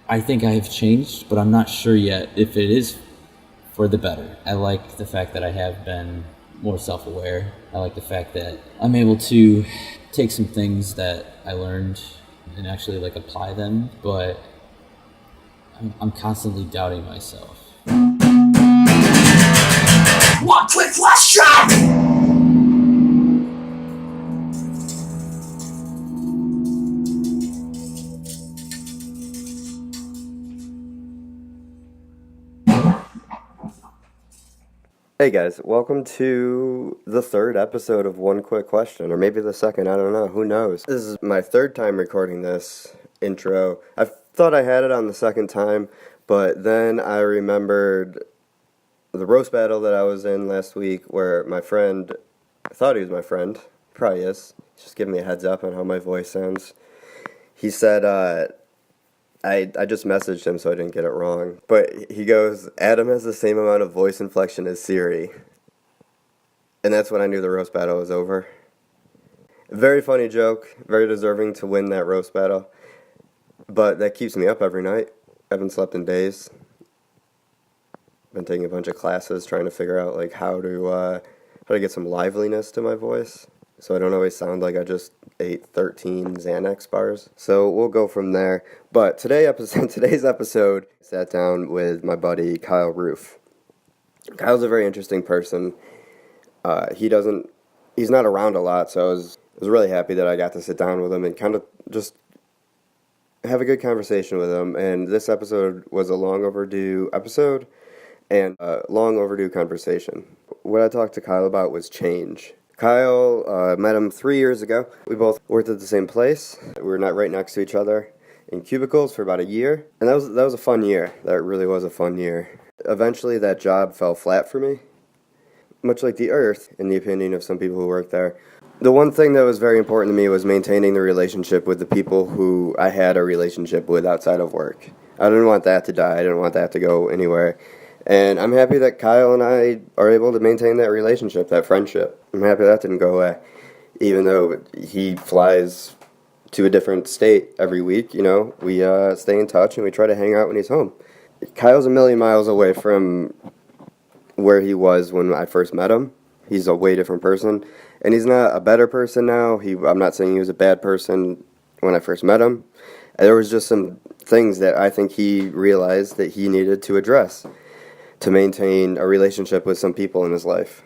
I think I have changed, but I'm not sure yet if it is for the better. I like the fact that I have been more self-aware. I like the fact that I'm able to take some things that I learned and actually like apply them, but I'm constantly doubting myself. One quick question! Hey guys, welcome to the third episode of One Quick Question, or maybe the second, I don't know, who knows. This is my third time recording this intro. I thought I had it on the second time, but then I remembered the roast battle that I was in last week where my friend, I thought he was my friend, probably is, he's just giving me a heads up on how my voice sounds. He said, I just messaged him so I didn't get it wrong. But he goes, Adam has the same amount of voice inflection as Siri. And that's when I knew the roast battle was over. Very funny joke, very deserving to win that roast battle. But that keeps me up every night. I haven't slept in days. Been taking a bunch of classes trying to figure out like how to get some liveliness to my voice, so I don't always sound like I just ate 13 Xanax bars. So we'll go from there. But today's episode, I sat down with my buddy Kyle Roof. Kyle's a very interesting person. He's not around a lot, so I was really happy that I got to sit down with him and kind of just have a good conversation with him. And this episode was a long overdue episode and a long overdue conversation. What I talked to Kyle about was change. Kyle, met him 3 years ago. We both worked at the same place. We were not right next to each other in cubicles for about a year. And that was a fun year. That really was a fun year. Eventually that job fell flat for me, much like the earth, in the opinion of some people who work there. The one thing that was very important to me was maintaining the relationship with the people who I had a relationship with outside of work. I didn't want that to die. I didn't want that to go anywhere. And I'm happy that Kyle and I are able to maintain that relationship, that friendship. I'm happy that didn't go away, even though he flies to a different state every week. You know, we stay in touch and we try to hang out when he's home. Kyle's a million miles away from where he was when I first met him. He's a way different person, and he's not a better person now. I'm not saying he was a bad person when I first met him. There was just some things that I think he realized that he needed to address to maintain a relationship with some people in his life.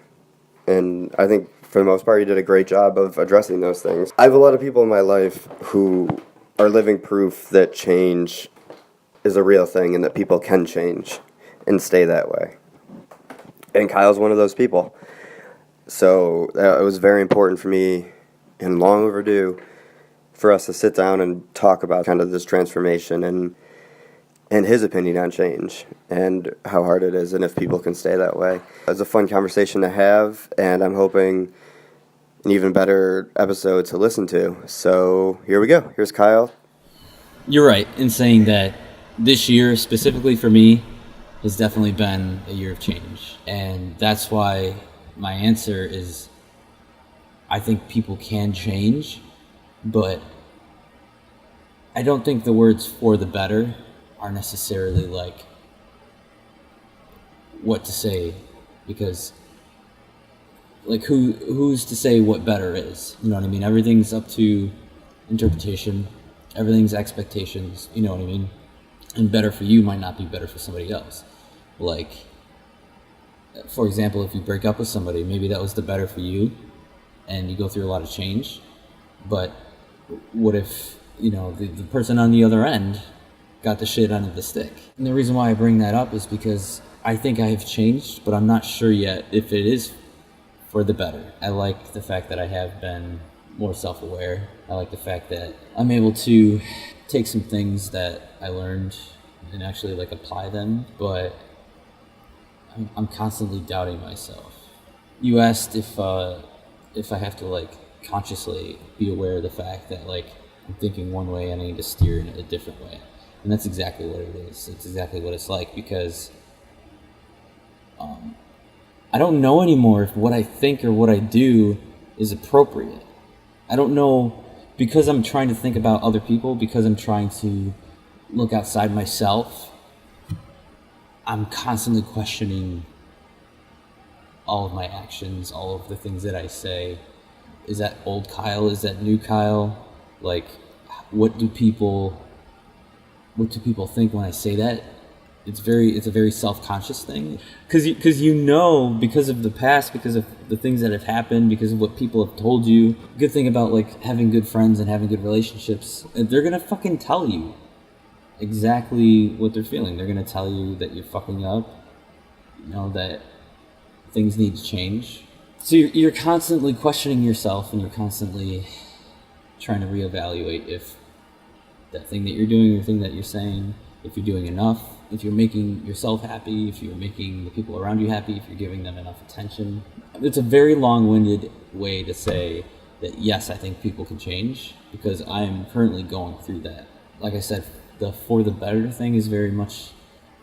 And I think for the most part he did a great job of addressing those things. I have a lot of people in my life who are living proof that change is a real thing and that people can change and stay that way. And Kyle's one of those people. So it was very important for me and long overdue for us to sit down and talk about kind of this transformation and his opinion on change and how hard it is and if people can stay that way. It was a fun conversation to have, and I'm hoping an even better episode to listen to. So here we go. Here's Kyle. You're right in saying that this year, specifically for me, has definitely been a year of change. And that's why my answer is I think people can change, but I don't think the words for the better are necessarily like what to say, because like who's to say what better is? You know what I mean? Everything's up to interpretation, everything's expectations, you know what I mean? And better for you might not be better for somebody else. Like, for example, if you break up with somebody, maybe that was the better for you and you go through a lot of change, but what if, you know, the person on the other end got the shit under the stick? And the reason why I bring that up is because I think I have changed, but I'm not sure yet if it is for the better. I like the fact that I have been more self-aware. I like the fact that I'm able to take some things that I learned and actually like apply them, but I'm constantly doubting myself. You asked if I have to like consciously be aware of the fact that like I'm thinking one way and I need to steer in a different way. And that's exactly what it is. It's exactly what it's like, because I don't know anymore if what I think or what I do is appropriate. I don't know, because I'm trying to think about other people, because I'm trying to look outside myself, I'm constantly questioning all of my actions, all of the things that I say. Is that old Kyle? Is that new Kyle? Like, what do people think when I say that? It's a very self-conscious thing, because because of the past, because of the things that have happened, because of what people have told you. Good thing about like having good friends and having good relationships, they're gonna fucking tell you exactly what they're feeling. They're gonna tell you that you're fucking up, that things need to change. So you're constantly questioning yourself, and you're constantly trying to reevaluate if that thing that you're doing, or the thing that you're saying, if you're doing enough, if you're making yourself happy, if you're making the people around you happy, if you're giving them enough attention. It's a very long-winded way to say that yes, I think people can change, because I am currently going through that. Like I said, the for the better thing is very much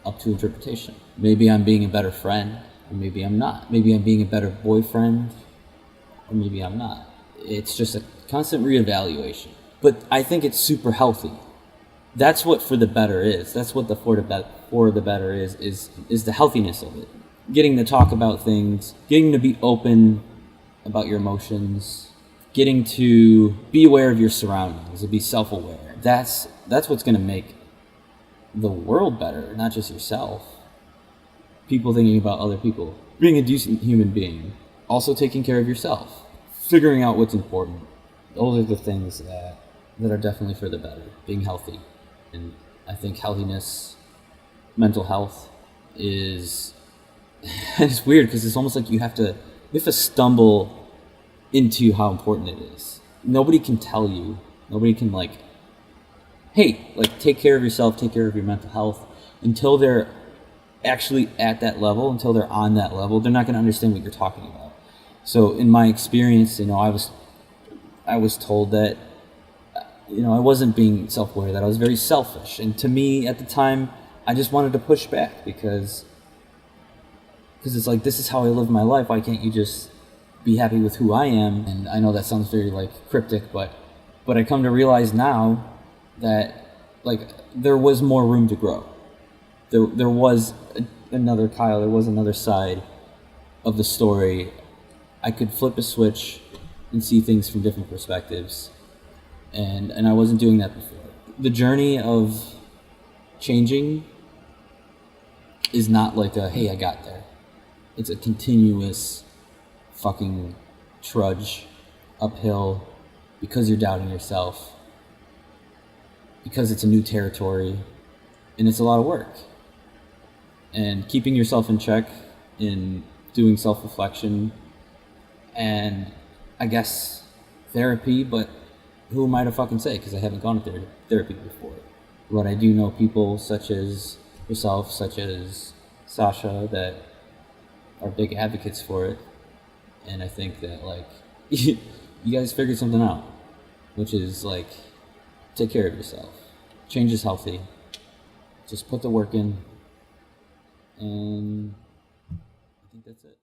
up to interpretation. Maybe I'm being a better friend, or maybe I'm not. Maybe I'm being a better boyfriend, or maybe I'm not. It's just a constant reevaluation. But I think it's super healthy. That's what for the better is. That's what the for the better is the healthiness of it. Getting to talk about things, getting to be open about your emotions, getting to be aware of your surroundings, to be self-aware. That's what's going to make the world better, not just yourself. People thinking about other people, being a decent human being, also taking care of yourself, figuring out what's important. Those are the things that are definitely for the better. Being healthy. And I think healthiness, mental health is it's weird, because it's almost like you have to stumble into how important it is. Nobody can tell you. Nobody can hey, take care of yourself, take care of your mental health, until they're actually at that level, until they're on that level. They're not going to understand what you're talking about. So in my experience, I was told that I wasn't being self-aware, that I was very selfish. And to me, at the time, I just wanted to push back, because it's like, this is how I live my life. Why can't you just be happy with who I am? And I know that sounds very cryptic, but I come to realize now that there was more room to grow. There was another Kyle. There was another side of the story. I could flip a switch and see things from different perspectives. And I wasn't doing that before. The journey of changing is not like hey, I got there. It's a continuous fucking trudge uphill, because you're doubting yourself, because it's a new territory, and it's a lot of work. And keeping yourself in check, in doing self-reflection, and I guess therapy, but who am I to fucking say, because I haven't gone to therapy before. But I do know people such as yourself, such as Sasha, that are big advocates for it. And I think that you guys figured something out, which is take care of yourself. Change is healthy. Just put the work in, and I think that's it.